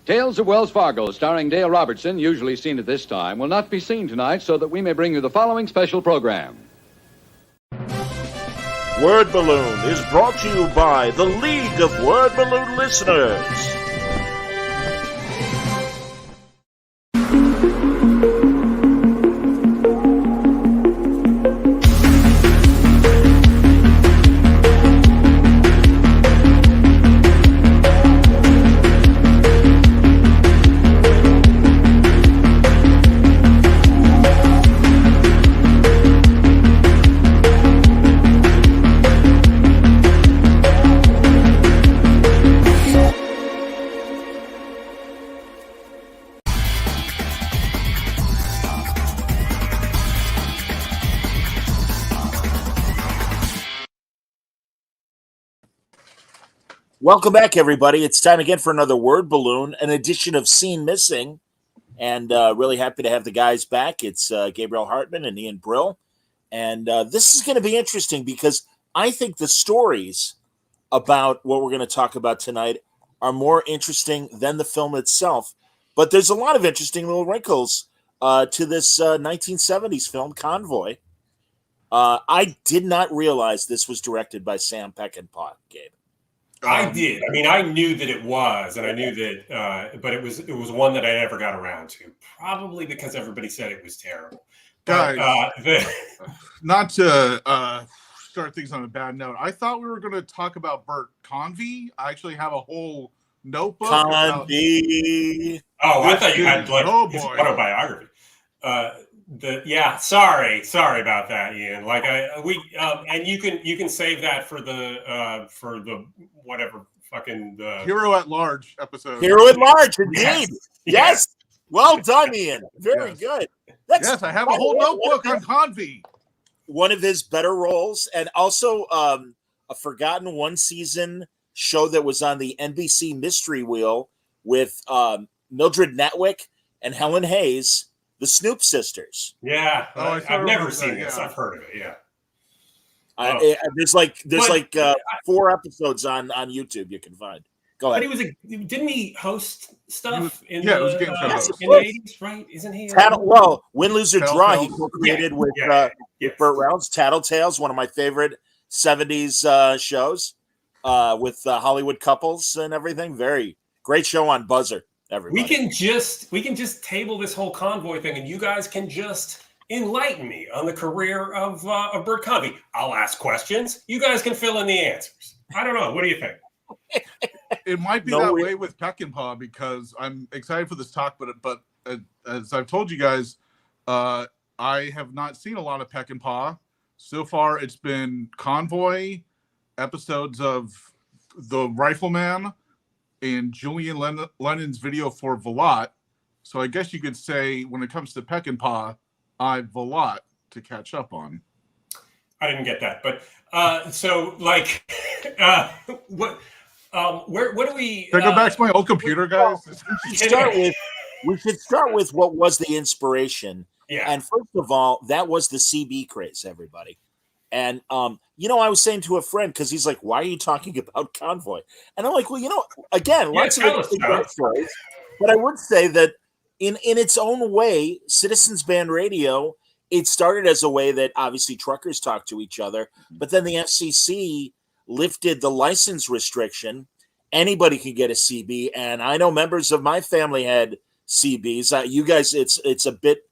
Tales of Wells Fargo, starring Dale Robertson, usually seen at this time, will not be seen tonight so that we may bring you the following special program. Word Balloon is brought to you by the League of Word Balloon Listeners. Welcome back, everybody. It's time again for another Word Balloon, an edition of Scene Missing. And really happy to have the guys back. It's Gabriel Hartman and Ian Brill. And this is going to be interesting because I think the stories about what we're going to talk about tonight are more interesting than the film itself. But there's a lot of interesting little wrinkles to this 1970s film, Convoy. I did not realize this was directed by Sam Peckinpah, Gabe. I did. I mean, I knew that it was, and I knew that, but it was one that I never got around to. Probably because everybody said it was terrible. Guys, not to start things on a bad note, I thought we were going to talk about Bert Convy. I actually have a whole notebook. Convy. I thought you had his autobiography. Sorry about that, Ian. Like and you can save that for the whatever fucking the Hero at Large episode. Hero at Large, indeed. Yes. Well done, Ian. Very good. Yes, I have a whole notebook on Convy. One of his better roles, and also a forgotten one-season show that was on the NBC Mystery Wheel with Mildred Natwick and Helen Hayes. The Snoop Sisters. Yeah, I've never seen this. I've heard of it. Yeah, there's 4 episodes on YouTube you can find. Go ahead. But didn't he host stuff it was game show host. In the 80s, right? Isn't he? Win, Lose, or Draw. He co-created with Burt Reynolds. Tattletales, one of my favorite 70s shows with Hollywood couples and everything. Very great show on Buzzer. Everybody. We can just table this whole Convoy thing, and you guys can just enlighten me on the career of Bert Convy. I'll ask questions. You guys can fill in the answers. I don't know. What do you think? It might be way with Peckinpah because I'm excited for this talk, but as I've told you guys, I have not seen a lot of Peckinpah. So far, it's been Convoy, episodes of The Rifleman, and Julian Lennon's video for Velat. So I guess you could say when it comes to Peckinpah, I've a lot to catch up on. I didn't get that, but what do we? Can I go back to my old computer, guys? We should start with what was the inspiration. Yeah. And first of all, that was the CB craze, everybody. And, I was saying to a friend, because he's like, why are you talking about Convoy? And I'm like, well, again, lots of great stories. But I would say that in its own way, Citizens Band Radio, it started as a way that obviously truckers talk to each other. But then the FCC lifted the license restriction. Anybody could get a CB. And I know members of my family had CBs. You guys, it's a bit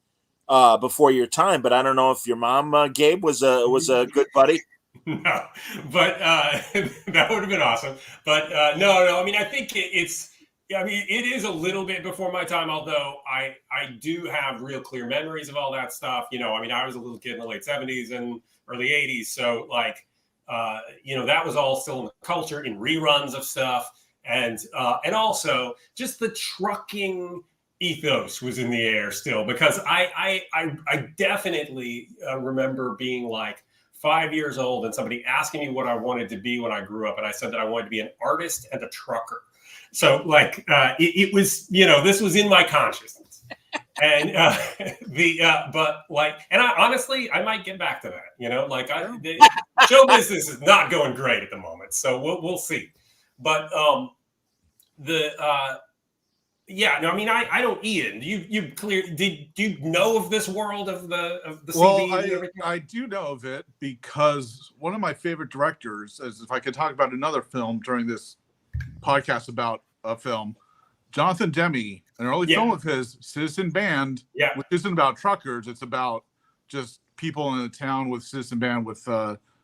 before your time, but I don't know if your mom, Gabe, was a good buddy. No, but that would have been awesome. But no. I mean, I think it is a little bit before my time, although I do have real clear memories of all that stuff. I was a little kid in the late 70s and early 80s. So that was all still in the culture, in reruns of stuff. And also just the trucking ethos was in the air still, because I definitely remember being like 5 years old and somebody asking me what I wanted to be when I grew up. And I said that I wanted to be an artist and a trucker. So it was, this was in my consciousness. And and I honestly, I might get back to that, the show business is not going great at the moment. So we'll see. But Yeah, no, I mean, I don't, Ian. Do you know of this world of the Well, CB and everything? I do know of it because one of my favorite directors, as if I could talk about another film during this podcast about a film, Jonathan Demme, an early film of his, Citizen Band, which isn't about truckers. It's about just people in a town with Citizen Band with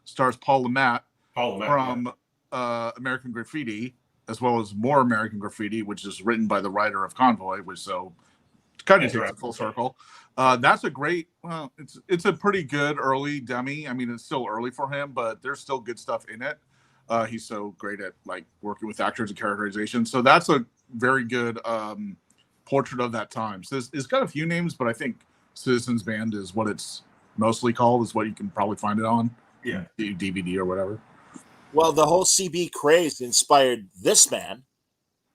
stars Paul Le Mat from American Graffiti, as well as More American Graffiti, which is written by the writer of Convoy, which so kind of takes it full circle. That's a great, well, it's a pretty good early Demme. I mean, it's still early for him, but there's still good stuff in it. He's so great at like working with actors and characterization. So that's a very good portrait of that time. So it's got a few names, but I think Citizens Band is what it's mostly called, is what you can probably find it on. Yeah. DVD or whatever. Well, the whole CB craze inspired this man,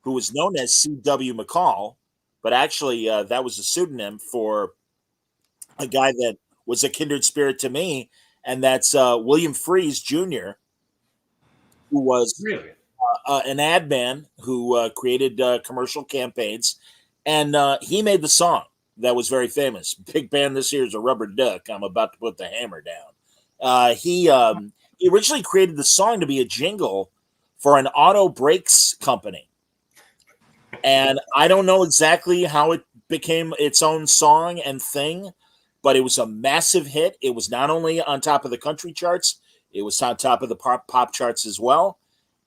who was known as C.W. McCall, but actually that was a pseudonym for a guy that was a kindred spirit to me, and that's William Fries Jr., who was really an ad man who created commercial campaigns, and he made the song that was very famous. Big band this year is a rubber duck. I'm about to put the hammer down. He originally created the song to be a jingle for an auto brakes company. And I don't know exactly how it became its own song and thing, but it was a massive hit. It was not only on top of the country charts, it was on top of the pop charts as well.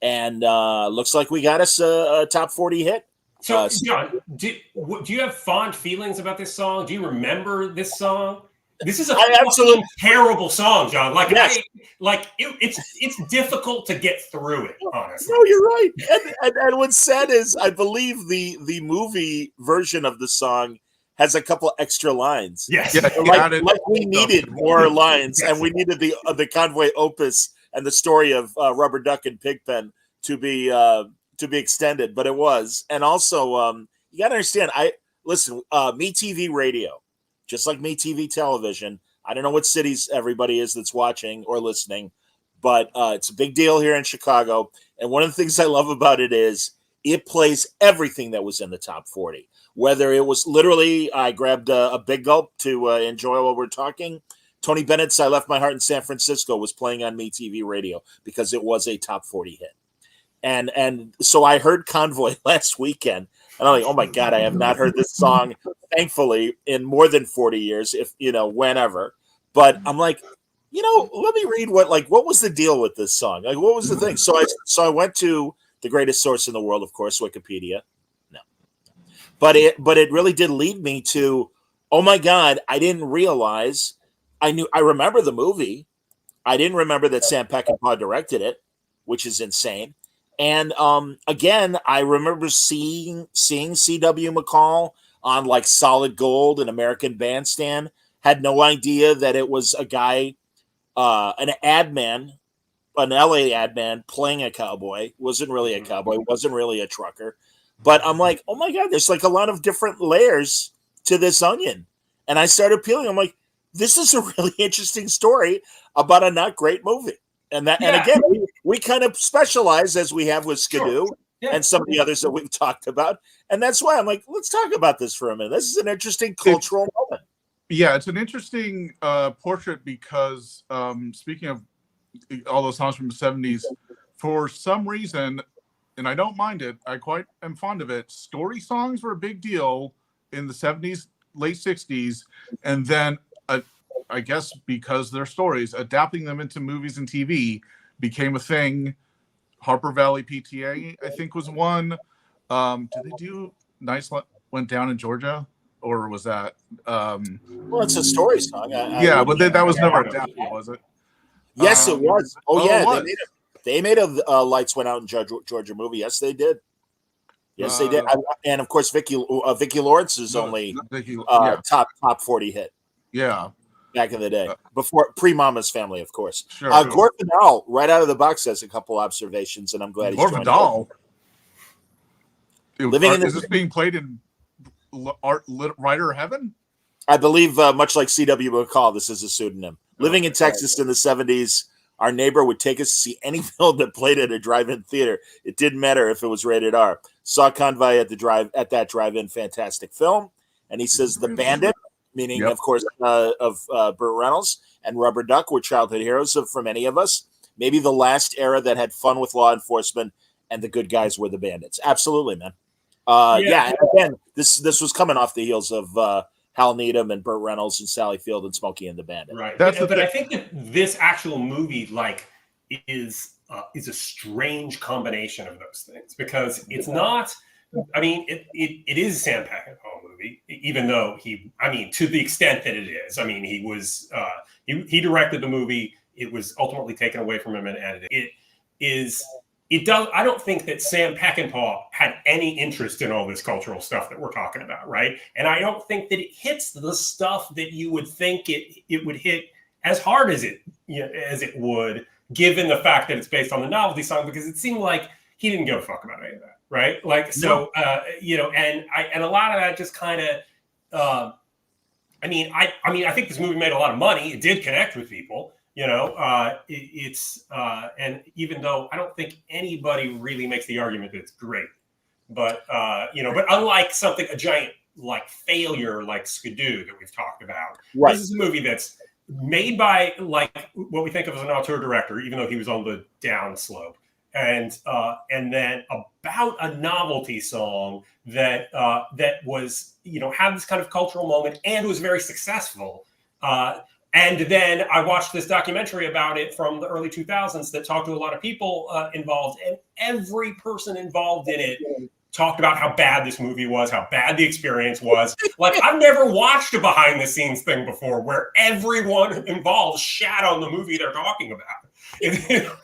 And looks like we got us a top 40 hit. So, John, do you have fond feelings about this song? Do you remember this song? This is a absolutely terrible song, John. Like, yes. It's difficult to get through it, honestly. No, you're right. And what's sad is, I believe the movie version of the song has a couple extra lines. Yes, like we needed more lines, and we needed the Convoy opus and the story of Rubber Duck and Pigpen to be extended, but it was. And also, you got to understand. Me TV radio. Just like Me TV television. I don't know what cities everybody is that's watching or listening, but it's a big deal here in Chicago. And one of the things I love about it is it plays everything that was in the top 40. Whether it was literally, I grabbed a big gulp to enjoy while we're talking. Tony Bennett's I Left My Heart in San Francisco was playing on Me TV radio because it was a top 40 hit. And so I heard Convoy last weekend. And I'm like, oh my God, I have not heard this song, thankfully, in more than 40 years, if whenever. But I'm like, let me read what was the deal with this song? Like, what was the thing? So I went to the greatest source in the world, of course, Wikipedia. No. But it really did lead me to, oh my God, I didn't realize. I remember the movie. I didn't remember that Sam Peckinpah directed it, which is insane. And again, I remember seeing C.W. McCall on like Solid Gold and American Bandstand. Had no idea that it was a guy, an ad man, an LA ad man playing a cowboy. Wasn't really a cowboy, wasn't really a trucker. But I'm like, oh my God, there's like a lot of different layers to this onion. And I started peeling. I'm like, this is a really interesting story about a not great movie. And again, we kind of specialize, as we have with Skidoo and some of the others that we've talked about. And that's why I'm like, let's talk about this for a minute. This is an interesting cultural moment. Yeah, it's an interesting portrait because speaking of all those songs from the 70s, for some reason, and I don't mind it, I quite am fond of it, story songs were a big deal in the 70s, late 60s, and then I guess because they're stories, adapting them into movies and TV became a thing. Harper Valley PTA, I think, was one. Did they do Nice Went Down in Georgia? Or was that? Well, it's a story song. But that was never adapted, was it? Yes, it was. It was. They made a Lights Went Out in Georgia movie. Yes, they did. Yes, they did. And of course, Vicki Lawrence's only top 40 hit. Yeah. Back in the day, before pre-Mama's Family, of course. Sure. Gore Vidal, right out of the box, has a couple observations, and I'm glad he's joined. Gore Vidal. Is this being played in Writer Heaven? I believe, much like C.W. McCall, this is a pseudonym. Living in Texas in the 70s, our neighbor would take us to see any film that played at a drive-in theater. It didn't matter if it was rated R. saw Convoy at that drive-in. Fantastic film. And he says The Bandit, meaning, of course, of Burt Reynolds, and Rubber Duck were childhood heroes for many of us. Maybe the last era that had fun with law enforcement, and the good guys were the bandits. Absolutely, man. And again, this was coming off the heels of Hal Needham and Burt Reynolds and Sally Field and Smokey and the Bandit. Right. But I think that this actual movie, is a strange combination of those things, because it's not. I mean, it is a Sam Peckinpah movie, even though to the extent that it is. I mean, he was he directed the movie. It was ultimately taken away from him and edited. I don't think that Sam Peckinpah had any interest in all this cultural stuff that we're talking about, right? And I don't think that it hits the stuff that you would think it would hit as hard as it would, given the fact that it's based on the novelty song, because it seemed like he didn't give a fuck about any of that. Right. and a lot of that just kind of, I think this movie made a lot of money. It did connect with people, and even though I don't think anybody really makes the argument that it's great, but unlike a giant failure like Skidoo that we've talked about, this is a movie that's made by what we think of as an auteur director, even though he was on the downslope. And then about a novelty song that was, had this kind of cultural moment and was very successful. And then I watched this documentary about it from the early 2000s that talked to a lot of people involved, and every person involved in it talked about how bad this movie was, how bad the experience was. I've never watched a behind the scenes thing before where everyone involved shat on the movie they're talking about.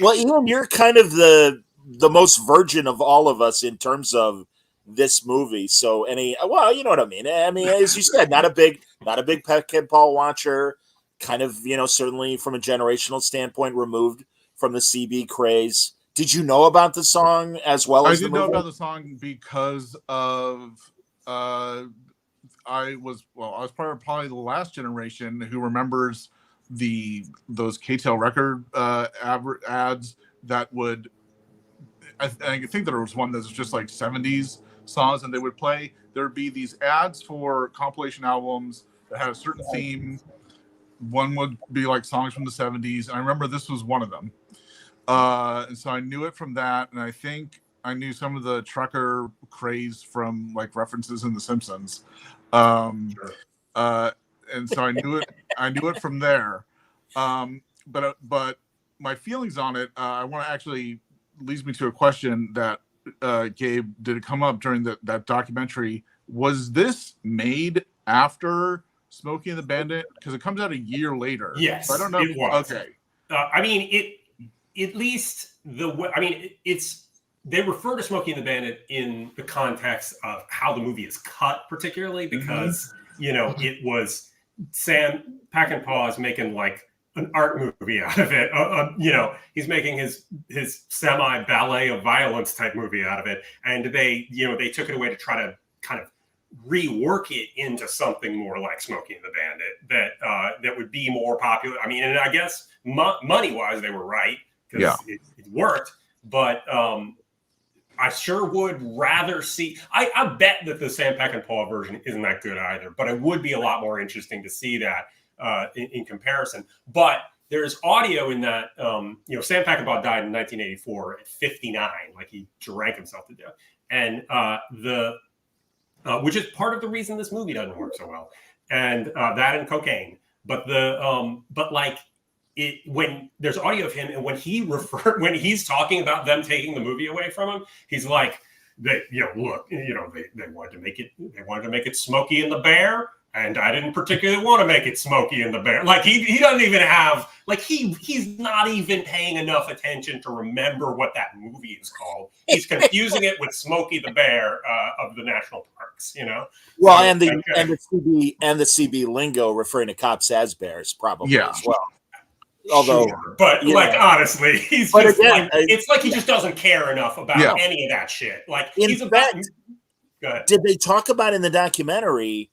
Well, Ian, you're kind of the most virgin of all of us in terms of this movie. So you know what I mean? I mean, as you said, not a big Peckinpah watcher, kind of, certainly from a generational standpoint, removed from the CB craze. Did you know about the song as well as the movie? I did know about the song because of I was probably the last generation who remembers those KTEL record ads that would, I think there was one that was just 70s songs, and they would play. There would be these ads for compilation albums that had a certain theme. One would be songs from the 70s, and I remember this was one of them. And so I knew it from that, and I think I knew some of the trucker craze from references in The Simpsons. And so I knew it from there. But my feelings on it, I want to actually leads me to a question that Gabe, did it come up during that documentary? Was this made after Smokey and the Bandit? Because it comes out a year later. Yes, so I don't know. It was. Okay. They refer to Smokey and the Bandit in the context of how the movie is cut, particularly because it was Sam Peckinpah is making an art movie out of it. He's making his semi ballet of violence type movie out of it, and they took it away to try to kind of rework it into something more like Smokey and the Bandit that would be more popular. I mean, and I guess money wise they were right, because it worked, but I sure would rather see. I bet that the Sam Peckinpah version isn't that good either, but it would be a lot more interesting to see that in comparison. But there's audio in that. Sam Peckinpah died in 1984 at 59, he drank himself to death, and which is part of the reason this movie doesn't work so well, and that and cocaine. But when there's audio of him, and when he's talking about them taking the movie away from him, he's like, they wanted to make it Smokey and the Bear, and I didn't particularly want to make it Smokey and the Bear. He doesn't even have he's not even paying enough attention to remember what that movie is called. He's confusing it with Smokey the Bear of the national parks. Well, and the CB lingo referring to cops as bears probably as well. Although, sure. But honestly, he's just it's he just doesn't care enough about any of that shit. He's about. Go ahead. Did they talk about in the documentary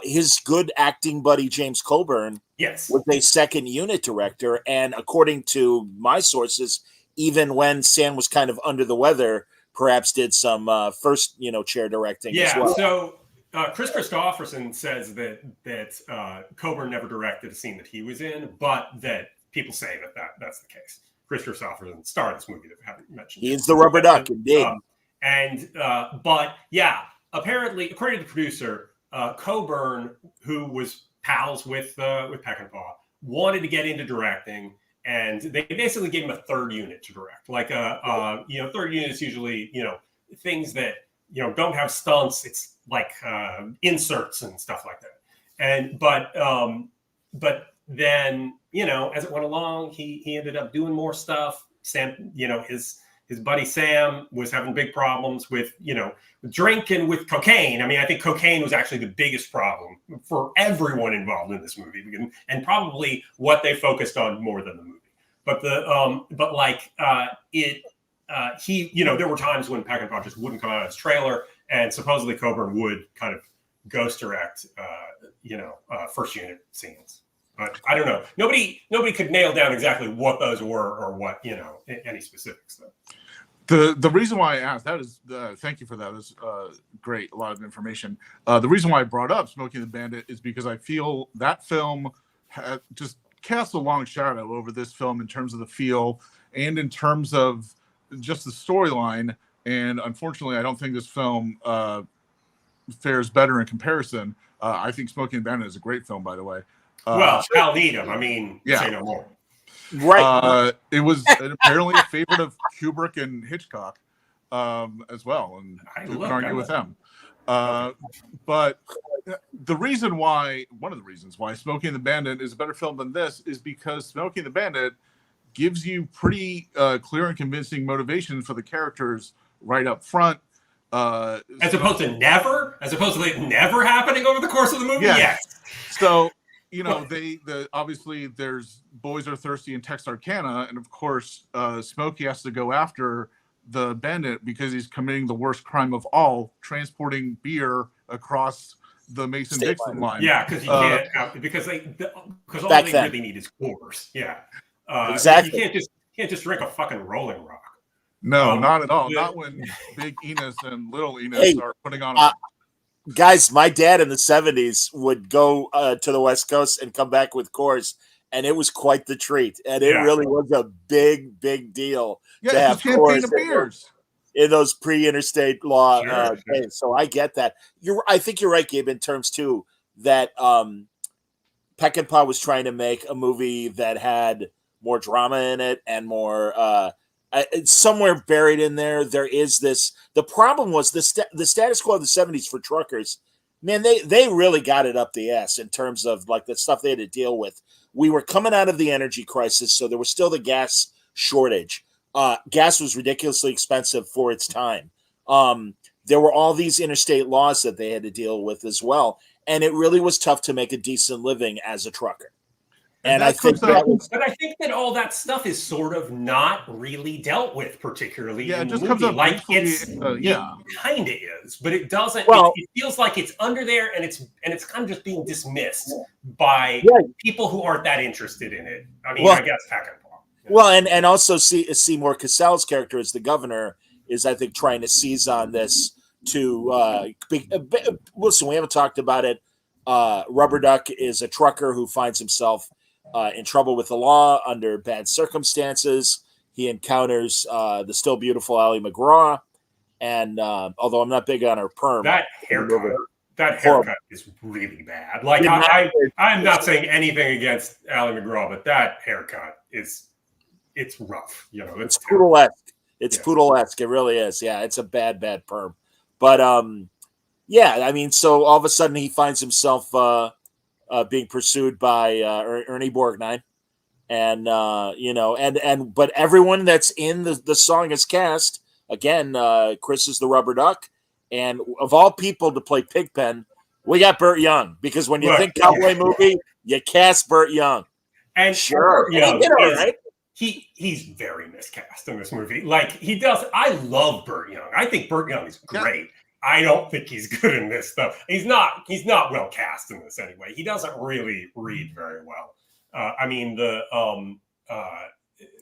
his good acting buddy James Coburn? Yes, was a second unit director, and according to my sources, even when Sam was kind of under the weather, perhaps did some first, chair directing as well. So Chris Christopherson says that Coburn never directed a scene that he was in, but that people say that's the case. Chris Christopherson starred this movie that we haven't mentioned. He's the rubber duck, indeed. But yeah, apparently, according to the producer, Coburn, who was pals with Peckinpah, wanted to get into directing, and they basically gave him a third unit to direct. Like third unit is usually things that don't have stunts. It's like inserts and stuff like that. But then as it went along, he ended up doing more stuff. Sam, his buddy Sam was having big problems with drink and with cocaine. I mean, I think cocaine was actually the biggest problem for everyone involved in this movie, and probably what they focused on more than the movie. But there were times when Peckinpah just wouldn't come out of his trailer, and supposedly Coburn would kind of ghost direct, first unit scenes. But I don't know. Nobody could nail down exactly what those were or what any specifics though. The reason why I asked that is, thank you for that. That's great, a lot of information. The reason why I brought up Smokey and the Bandit is because I feel that film just casts a long shadow over this film in terms of the feel and in terms of just the storyline. And unfortunately, I don't think this film fares better in comparison. I think Smokey and the Bandit is a great film, by the way. Hal Needham. I mean, say no more. Right. It was apparently a favorite of Kubrick and Hitchcock as well, and we can argue with them. But one of the reasons why Smokey and the Bandit is a better film than this is because Smokey and the Bandit gives you pretty clear and convincing motivation for the characters right up front. As opposed to it never happening over the course of the movie? Yes. So, obviously there's Boys Are Thirsty and Texarkana, and of course Smokey has to go after the bandit because he's committing the worst crime of all, transporting beer across the Mason-Dixon line. Yeah, because you can't because all they really need is Coors. Yeah, exactly. You can't just drink a fucking Rolling Rock. No, not at all. Not when Big Enos and Little Enos are putting on. Guys, my dad in the 70s would go to the West Coast and come back with Coors, and it was quite the treat. And it really was a big, big deal to have Coors beers in those pre-interstate law days. So I get that. I think you're right, Gabe, in terms too that Peckinpah was trying to make a movie that had more drama in it and more. Somewhere buried in there is this. The problem was the status quo of the 70s for truckers. Man, they really got it up the ass in terms of like the stuff they had to deal with. We were coming out of the energy crisis, so there was still the gas shortage. Gas was ridiculously expensive for its time. There were all these interstate laws that they had to deal with as well, and it really was tough to make a decent living as a trucker. And I think that all that stuff is sort of not really dealt with particularly in the movie. Comes up like it kind of is, but it doesn't. Well, it feels like it's under there, and it's kind of just being dismissed by people who aren't that interested in it. I mean, I guess Peckinpah. Well, and also Seymour Cassell's character as the governor is, I think, trying to seize on this to. Listen, we haven't talked about it. Rubber Duck is a trucker who finds himself in trouble with the law under bad circumstances. He encounters the still beautiful Ally McGraw, and although I'm not big on her perm, that haircut is really bad. Like I'm not saying anything against Ally McGraw, but that haircut it's rough. It's poodle-esque. It's poodle-esque. It really is. Yeah, it's a bad perm. But I mean, so all of a sudden he finds himself being pursued by Ernie Borgnine, and but everyone that's in the song is cast. Again, Chris is the Rubber Duck, and of all people to play Pigpen, we got Burt Young, because when you think cowboy movie, you cast Burt Young. And sure, he's very miscast in this movie. Like he does. I love Burt Young. I think Burt Young is great. Yeah. I don't think he's good in this stuff. He's not well cast in this anyway. He doesn't really read very well. I mean,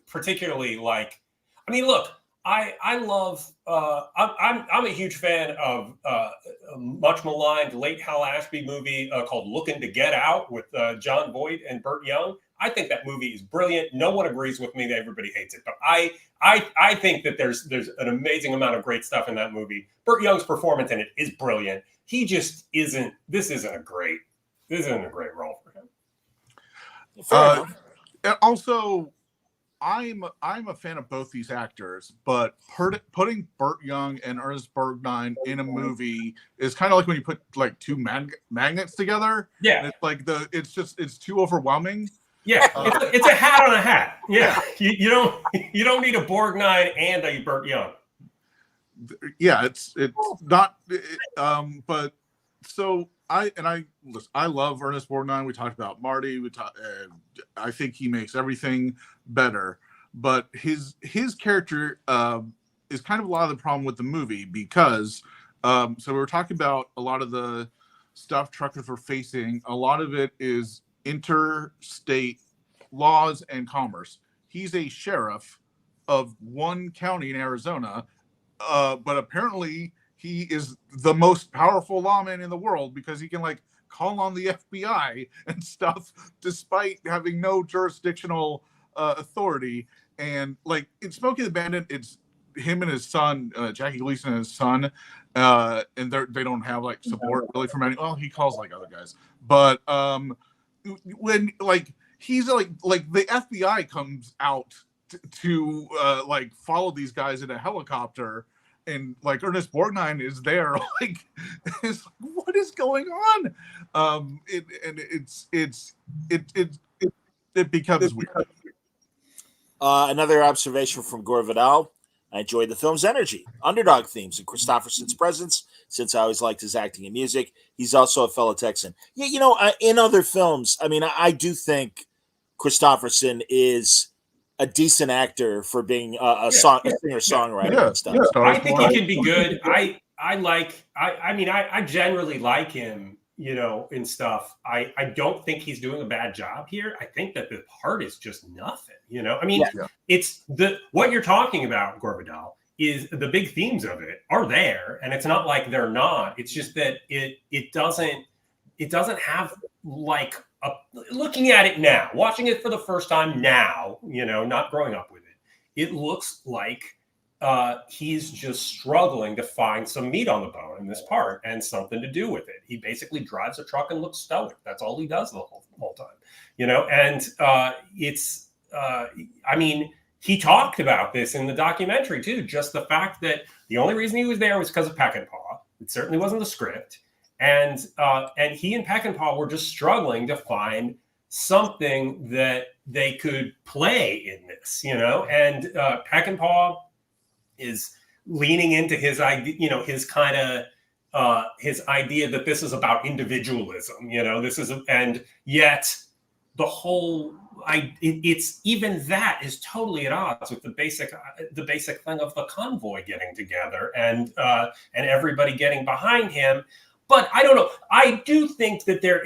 particularly look, I love. I'm a huge fan of a much maligned late Hal Ashby movie called Looking to Get Out with John Voight and Burt Young. I think that movie is brilliant. No one agrees with me. Everybody hates it, but I think that there's an amazing amount of great stuff in that movie. Burt Young's performance in it is brilliant. He just isn't. This isn't a great role for him. Fair enough. And also, I'm a fan of both these actors, but putting Burt Young and Ernest Borgnine in a movie is kind of like when you put like two magnets together. Yeah, it's like it's too overwhelming. Yeah, it's a hat on a hat. Yeah, you don't need a Borgnine and a Burt Young. Yeah, it's not. But so I love Ernest Borgnine. We talked about Marty. I think he makes everything better. But his character is kind of a lot of the problem with the movie because so we were talking about a lot of the stuff truckers were facing. A lot of it is interstate laws and commerce. He's a sheriff of one county in Arizona, but apparently he is the most powerful lawman in the world because he can like call on the FBI and stuff despite having no jurisdictional authority. And like in Smokey the Bandit, it's him and his son, Jackie Gleason and his son, and they don't have like support really from any. Well, he calls like other guys, but when like he's like the FBI comes out to like follow these guys in a helicopter. And like Ernest Borgnine is there, like, it's like, what is going on? It becomes weird. Another observation from Gore Vidal. I enjoyed the film's energy, underdog themes, and Christopherson's presence. Since I always liked his acting and music, he's also a fellow Texan. Yeah, you know, in other films, I mean, I do think Christopherson is a decent actor for being a singer-songwriter and stuff. Yeah. I think he can be good. I generally like him, you know, in stuff. I don't think he's doing a bad job here. I think that the part is just nothing, you know. I mean, it's what you're talking about, Gore Vidal, is the big themes of it are there, and it's not like they're not. It's just that it doesn't have like looking at it now, watching it for the first time now, you know, not growing up with it, it looks like he's just struggling to find some meat on the bone in this part and something to do with it. He basically drives a truck and looks stoic. That's all he does the whole time, you know. And I mean, he talked about this in the documentary too. Just the fact that the only reason he was there was because of Peckinpah. It certainly wasn't the script. And he and Peckinpah were just struggling to find something that they could play in this, you know. And Peckinpah is leaning into his idea, you know, his idea that this is about individualism, you know. And yet the whole it's even that is totally at odds with the basic thing of the convoy getting together and everybody getting behind him. But I don't know. I do think that there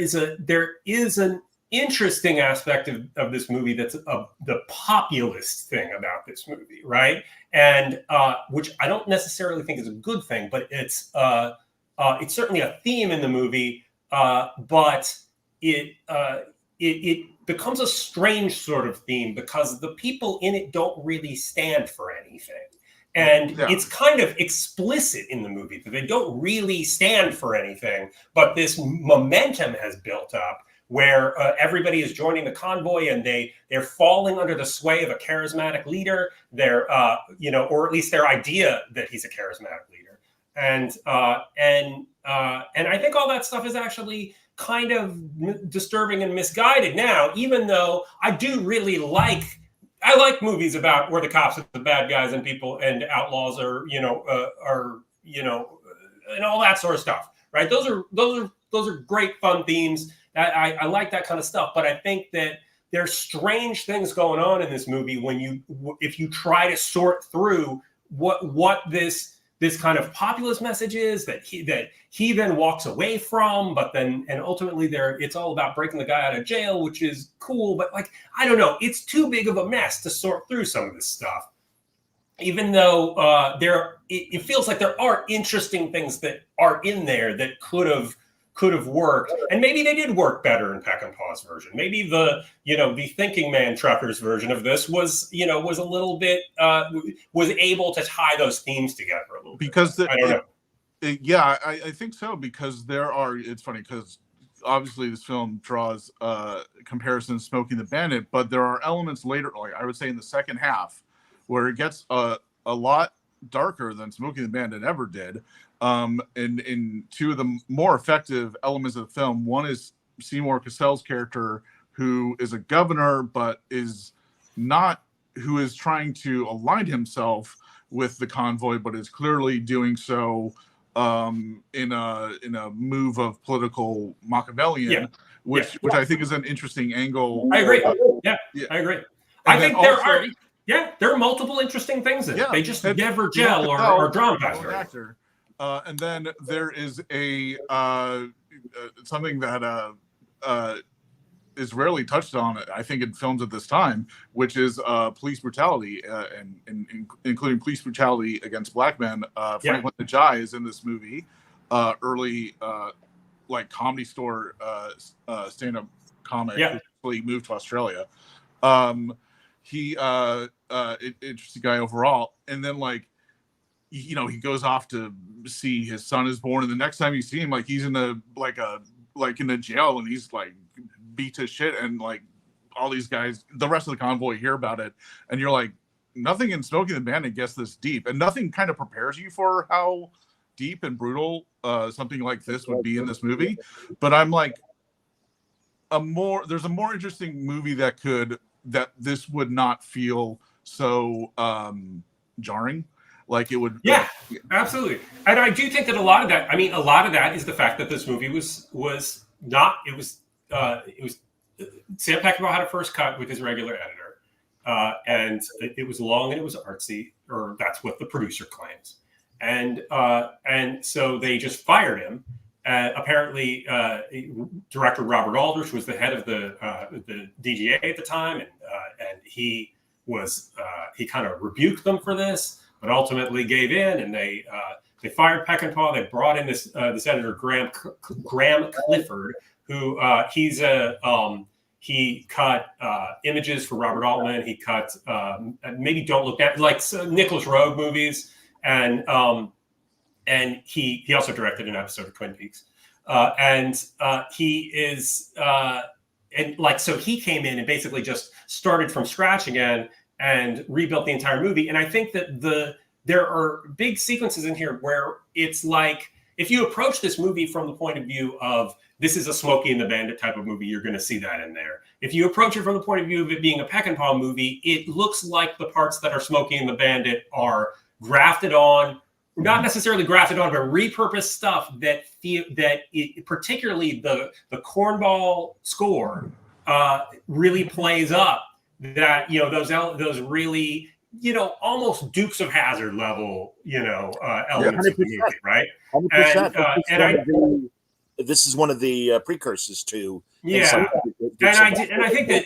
is an interesting aspect of this movie that's the populist thing about this movie, right? And which I don't necessarily think is a good thing, but it's certainly a theme in the movie. But it becomes a strange sort of theme because the people in it don't really stand for anything. And it's kind of explicit in the movie that they don't really stand for anything, but this momentum has built up where everybody is joining the convoy and they're falling under the sway of a charismatic leader. They're, you know, or at least their idea that he's a charismatic leader. And I think all that stuff is actually kind of disturbing and misguided now, even though I do really like movies about where the cops are the bad guys and people and outlaws are, you know, and all that sort of stuff, right? Those are great fun themes. I like that kind of stuff, but I think that there's strange things going on in this movie if you try to sort through what this kind of populist message is that he then walks away from, but then and ultimately it's all about breaking the guy out of jail, which is cool, but like I don't know, it's too big of a mess to sort through some of this stuff. even though it feels like there are interesting things that are in there that could have worked, and maybe they did work better in Peckinpah's version. Maybe the Thinking Man Truckers version of this was a little bit was able to tie those themes together a little because bit. I don't know. Yeah, I think so, because it's funny because obviously this film draws comparisons to Smokey and the Bandit, but there are elements later, like I would say in the second half, where it gets a lot darker than Smokey and the Bandit ever did. In two of the more effective elements of the film, one is Seymour Cassell's character, who is a governor, but who is trying to align himself with the convoy, but is clearly doing so in a move of political Machiavellian, which I think is an interesting angle. I agree. Yeah. I agree. I think there are multiple interesting things in it. They just never gel or drawn faster. And then there is something that is rarely touched on, I think, in films at this time, which is police brutality, and including police brutality against black men. Franklin Ajay is in this movie, early like Comedy Store stand-up comic, who moved to Australia. He interesting guy overall, and then he goes off to see his son is born, and the next time you see him, like he's in a jail, and he's like beat to shit, and like all these guys, the rest of the convoy hear about it, and you're like, nothing in Smokey and the Bandit gets this deep, and nothing kind of prepares you for how deep and brutal something like this would be in this movie. But I'm like, there's a more interesting movie that this would not feel so jarring. Like it would. Yeah, absolutely. And I do think that a lot of that is the fact that this movie was Sam Peckinpah had a first cut with his regular editor, and it was long and it was artsy, or that's what the producer claims. And so they just fired him. Apparently, director Robert Aldrich was the head of the DGA at the time, and he kind of rebuked them for this, but ultimately gave in, and they fired Peckinpah. They brought in this editor Graham Clifford, who he cut images for Robert Altman. He cut maybe Don't Look Down, like Nicholas Roeg movies, and he also directed an episode of Twin Peaks. So he came in and basically just started from scratch again and rebuilt the entire movie. And I think that there are big sequences in here where it's like, if you approach this movie from the point of view of this is a Smokey and the Bandit type of movie, you're going to see that in there. If you approach it from the point of view of it being a Peckinpah movie, it looks like the parts that are Smokey and the Bandit are grafted on, not necessarily grafted on, but repurposed stuff particularly the cornball score really plays up. That those really almost Dukes of Hazzard level elements of the movie, right? 100%. This is one of the precursors to. Yeah, and I think that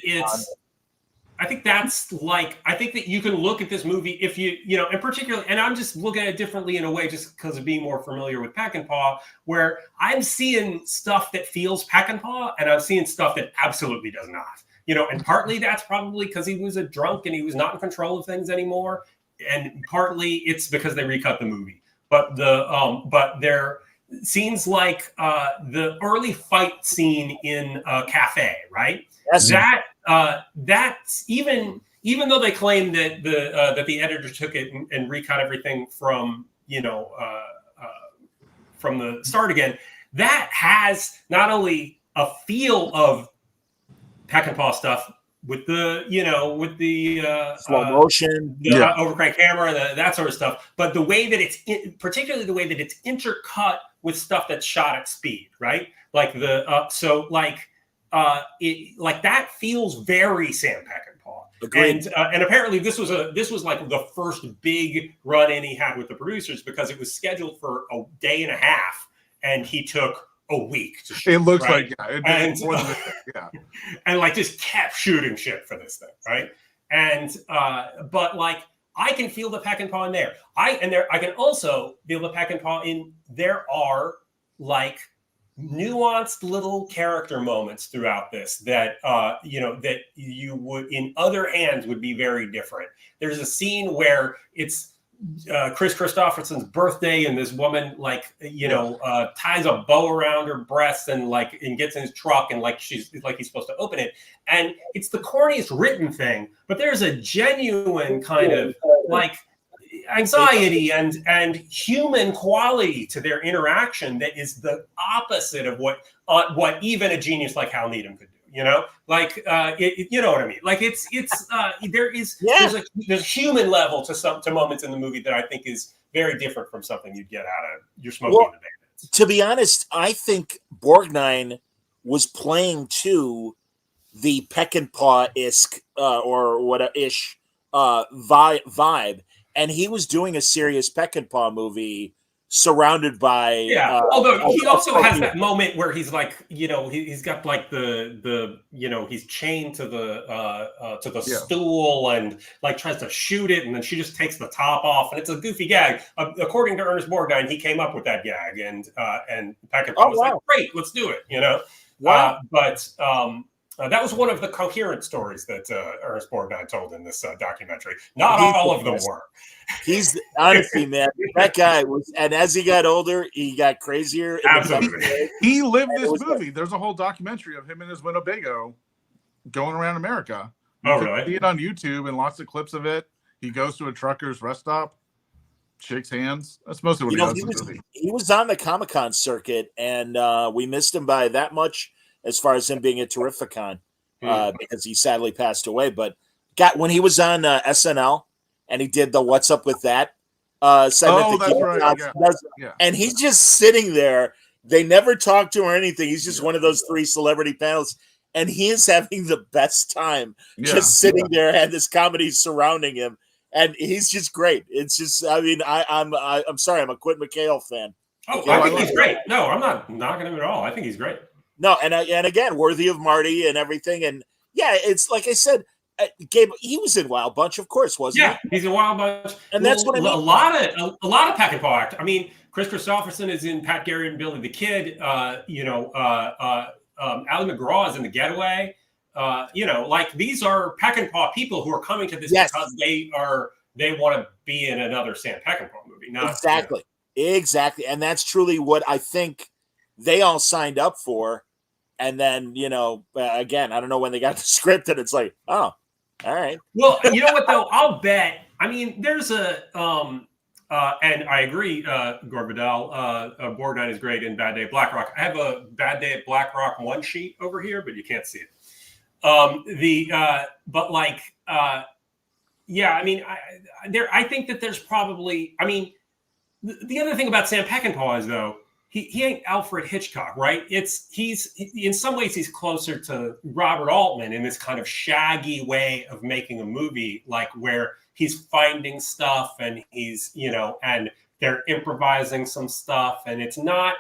I think that you can look at this movie if and particularly, and I'm just looking at it differently in a way just because of being more familiar with Peckinpah, where I'm seeing stuff that feels Peckinpah and I'm seeing stuff that absolutely does not. And partly that's probably because he was a drunk and he was not in control of things anymore, and partly it's because they recut the movie. But there scenes like the early fight scene in a cafe, right? Yes. That's even though they claim that the editor took it and recut everything from from the start again, that has not only a feel of Peckinpah stuff with the slow motion, overcrank camera, that sort of stuff, but the way that particularly the way that it's intercut with stuff that's shot at speed, right? Like that feels very Sam Peckinpah. Agreed. And apparently this was like the first big run in he had with the producers, because it was scheduled for a day and a half and he took a week to shoot. It looks right? like more than and like just kept shooting shit for this thing, right? And but like I can feel the Peckinpah in there. I can also feel the Peckinpah in there are like nuanced little character moments throughout this that that you would in other hands would be very different. There's a scene where it's Chris Christopherson's birthday, and this woman ties a bow around her breast and gets in his truck, and he's supposed to open it, and it's the corniest written thing, but there's a genuine kind of anxiety and human quality to their interaction that is the opposite of what even a genius like Hal Needham could do. You know what I mean? There's a human level to moments in the movie that I think is very different from something you'd get out of You're Smoking in the Bandits. To be honest, I think Borgnine was playing to the Peckinpah-esque or what-ish vibe, and he was doing a serious Peckinpah movie surrounded by although he also has that moment where he's he's got he's chained to the stool and tries to shoot it, and then she just takes the top off, and it's a goofy gag. According to Ernest Borgnine, he came up with that gag, and Peckinpah was like, great, let's do it, that was one of the coherent stories that Ernest Borgnine told in this documentary. Not all of them were. He's honestly, man, that guy was, and as he got older, he got crazier. Absolutely. He lived this movie. There's a whole documentary of him and his Winnebago going around America. Oh, really? See it on YouTube and lots of clips of it. He goes to a trucker's rest stop, shakes hands. That's mostly what he does in the movie. He was on the Comic-Con circuit, and we missed him by that much as far as him being at Terrificon because he sadly passed away. But when he was on SNL and he did the "What's Up with That" segment, that's right. Yeah. And he's just sitting there. They never talk to him or anything. He's just one of those 3 celebrity panels, and he is having the best time just sitting there, and this comedy surrounding him, and he's just great. It's just, I mean, I'm sorry, I'm a Quint McHale fan. Oh, I think he's great. No, I'm not knocking him at all. I think he's great. No, and again, worthy of Marty and everything, and it's like I said, Gabe. He was in Wild Bunch, of course, wasn't he? Yeah, he's in Wild Bunch, and that's what I mean. A lot of Peckinpah act. I mean, Chris Christopherson is in Pat Garrett and Billy the Kid. Ali McGraw is in The Getaway. These are Peckinpah people who are coming to this because they want to be in another Sam Peckinpah movie. Exactly, and that's truly what I think they all signed up for. And then, again, I don't know when they got the script, and it's like, oh, all right. Well, you know what, though? I'll bet. I mean, there's a and I agree, Gord Vidal, Borgnine is great in Bad Day at Black Rock. I have a Bad Day at Black Rock 1 sheet over here, but you can't see it. I mean, I think that there's probably, I mean, the other thing about Sam Peckinpah is, though, he ain't Alfred Hitchcock, right? He's in some ways he's closer to Robert Altman in this kind of shaggy way of making a movie, where he's finding stuff and he's, and they're improvising some stuff, and it's not,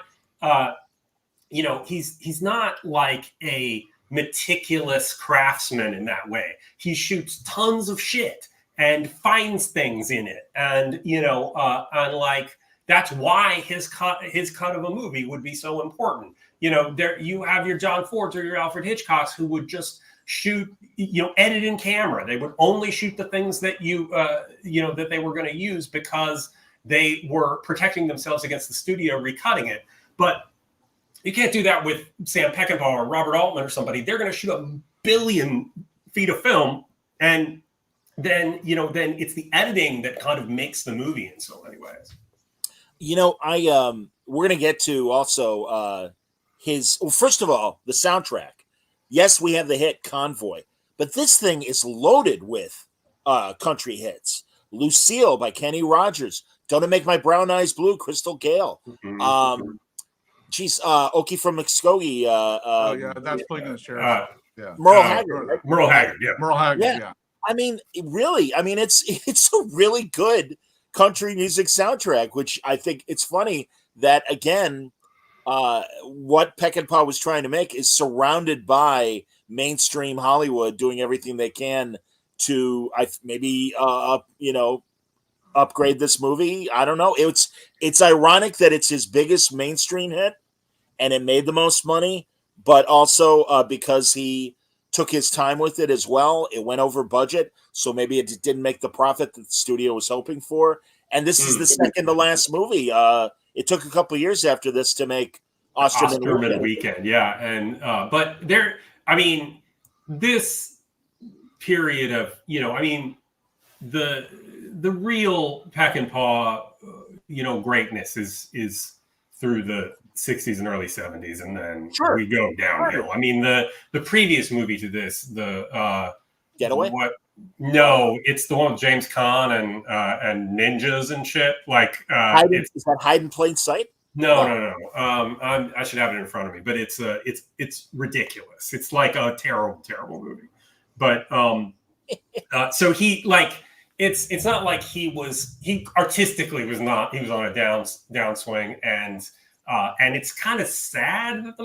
he's not like a meticulous craftsman in that way. He shoots tons of shit and finds things in it, and that's why his cut of a movie would be so important. There you have your John Fords or your Alfred Hitchcocks who would just shoot, edit in camera. They would only shoot the things that that they were going to use because they were protecting themselves against the studio recutting it. But you can't do that with Sam Peckinpah or Robert Altman or somebody. They're going to shoot 1 billion feet of film, and then it's the editing that kind of makes the movie in so many ways. We're going to get to also first of all, the soundtrack. Yes, we have the hit Convoy, but this thing is loaded with country hits. Lucille by Kenny Rogers. Don't It Make My Brown Eyes Blue, Crystal Gale. Okie from Muskogee. That's playing in the chair. Merle Haggard. Right? Merle Haggard, yeah. I mean, really, it's a really good country music soundtrack, which I think it's funny that, again, what Peckinpah was trying to make is surrounded by mainstream Hollywood doing everything they can to upgrade this movie. I don't know. It's ironic that it's his biggest mainstream hit and it made the most money, but also because he took his time with it as well, it went over budget, so maybe it didn't make the profit that the studio was hoping for. And this is the second to last movie. It took a couple of years after this to make Osterman Weekend. Yeah, and but there, I mean, this period of the real Peckinpah, greatness is through the 60s and early 70s, and then we go downhill. Sure. I mean, the previous movie to this, the Getaway. No, it's the one with James Caan and ninjas and shit. Like, is that Hide in Plain Sight? No. I should have it in front of me, but it's ridiculous. It's like a terrible, terrible movie. But so he it's not like he artistically was not. He was on a downswing, and it's kind of sad that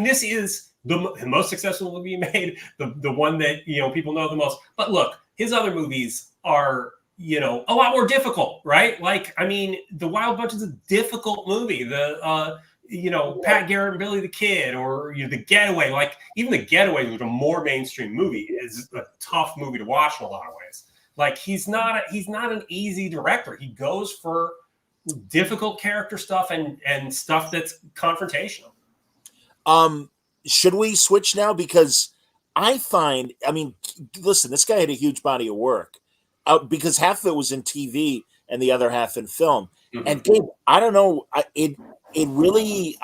this is the most successful movie he made, the one that people know the most. But look, his other movies are a lot more difficult, right? Like, The Wild Bunch is a difficult movie. The Pat Garrett and Billy the Kid, or The Getaway. Like, even The Getaway, which is a more mainstream movie, is a tough movie to watch in a lot of ways. Like, he's not an easy director. He goes for difficult character stuff and stuff that's confrontational. Should we switch now? Because I find, listen, this guy had a huge body of work, because half of it was in TV and the other half in film. Mm-hmm. And Gabe, I don't know, it really,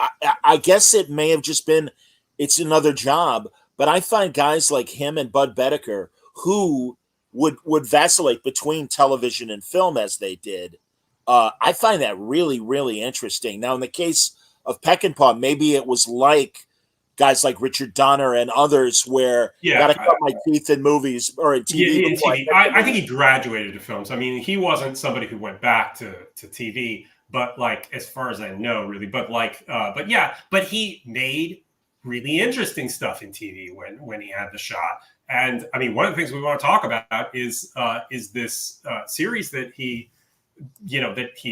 I guess it may have just been, it's another job, but I find guys like him and Bud Bedecker who would vacillate between television and film as they did. I find that really, really interesting. Now, in the case of Peckinpah, maybe it was like guys like Richard Donner and others, where got to cut my teeth in movies or in TV. Yeah, in TV. I think he graduated to films. He wasn't somebody who went back to TV, but as far as I know, really. But but he made really interesting stuff in TV when he had the shot. And one of the things we want to talk about is this series that he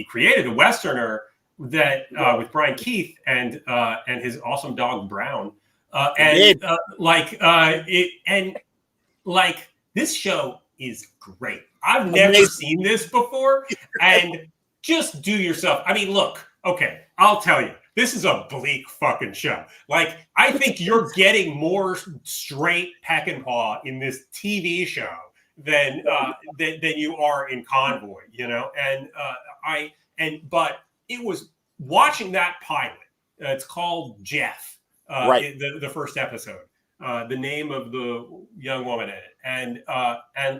created, a Westerner that with Brian Keith and his awesome dog Brown, this show is great. I've never seen this before, and just do yourself. Look, okay, I'll tell you, this is a bleak fucking show. I think you're getting more straight Peckinpah in this TV show than you are in Convoy, but it was watching that pilot. It's called Jeff, the first episode. The name of the young woman in it, and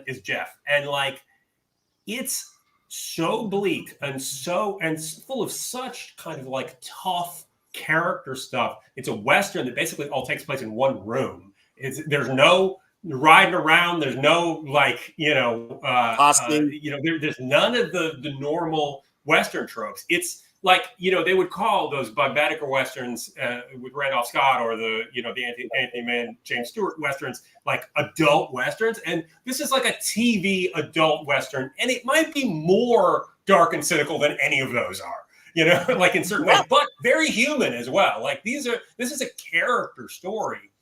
is Jeff, and it's so bleak and full of such kind of tough character stuff. It's a Western that basically all takes place in one room. There's no riding around. There's no there's none of the normal Western tropes. It's they would call those Bud Bedecker Westerns with Randolph Scott, or the Anthony Mann, James Stewart Westerns, adult Westerns. And this is a TV adult Western. And it might be more dark and cynical than any of those are, in certain ways, but very human as well. This is a character story.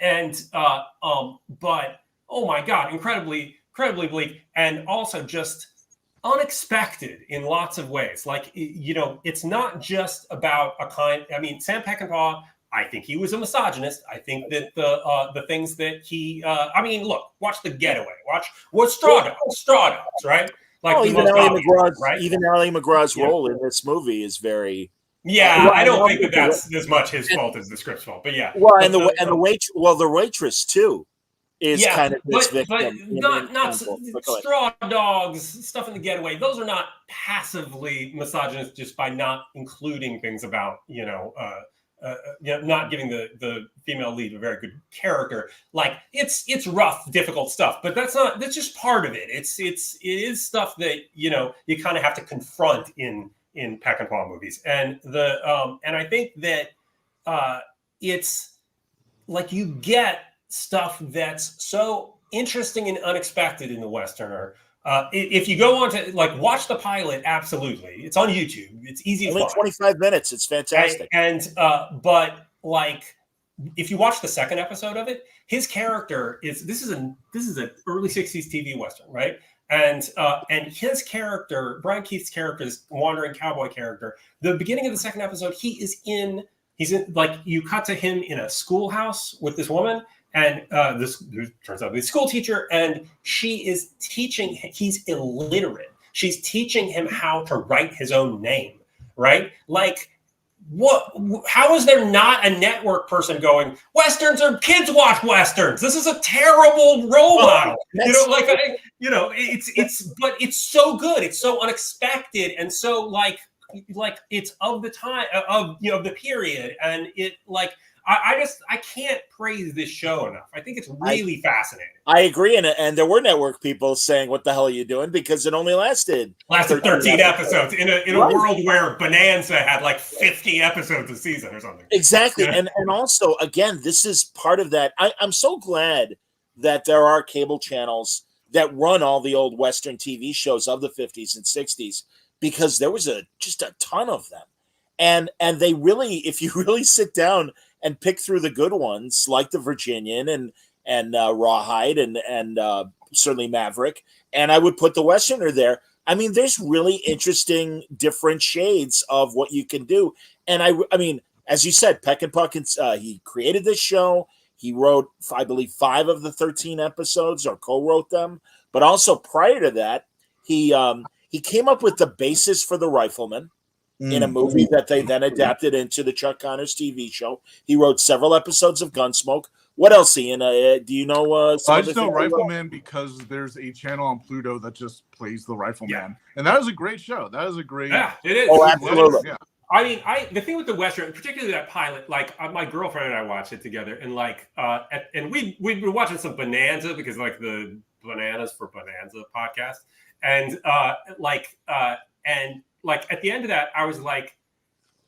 And, but, oh my God, incredibly bleak. And also just unexpected in lots of ways. It's not just about Sam Peckinpah, I think he was a misogynist. I think that the things that he, look, watch The Getaway, watch Straw Dogs, right? Even Ally McGraw's role in this movie is very. Yeah, I don't think that's as much his fault as the script's fault, but yeah. Well, the waitress too is kind of this victim. But not Straw Dogs, stuff in The Getaway. Those are not passively misogynist just by not including things about not giving the female lead a very good character. It's rough, difficult stuff, but that's just part of it. It is stuff that you kind of have to confront in Peckinpah movies, and I think that it's you get stuff that's so interesting and unexpected in the Westerner, if you go on to watch the pilot, absolutely, it's on YouTube. It's easy to find. Only 25 minutes. It's fantastic. But if you watch the second episode of it, his character is this is an early 60s TV Western, right? And his character, Brian Keith's character, this wandering cowboy character, the beginning of the second episode, he's in you cut to him in a schoolhouse with this woman, and this turns out to be a school teacher, and she is teaching, he's illiterate. She's teaching him how to write his own name, right? What? How is there not a network person going, Westerns are kids watch Westerns? This is a terrible role model. But it's so good. It's so unexpected. And so it's of the time of the period. And I can't praise this show enough. I think it's really fascinating. I agree. And there were network people saying, what the hell are you doing? Because it only lasted 13 episodes in a world where Bonanza had 50 episodes a season or something. Exactly. And also, again, this is part of that. I'm so glad that there are cable channels that run all the old Western TV shows of the 50s and 60s, because there was just a ton of them. And they really, if you really sit down and pick through the good ones, like the Virginian and Rawhide and certainly Maverick, and I would put the Westerner there. I mean, there's really interesting different shades of what you can do. And I mean, as you said, Peckinpah, he created this show. He wrote, I believe, 5 of the 13 episodes, or co-wrote them. But also prior to that, he came up with the basis for The Rifleman in a movie that they then adapted into the Chuck Connors TV show. He wrote several episodes of Gunsmoke. What else, Ian? Do you know? I just know Rifleman because there's a channel on Pluto that just plays The Rifleman, and that is a great show. That is a great. Yeah, it is. Oh, absolutely. Yeah. I mean, the thing with the Western, particularly that pilot, my girlfriend and I watched it together, and and we'd been watching some Bonanza because the Bananas for Bonanza podcast, and at the end of that, I was like,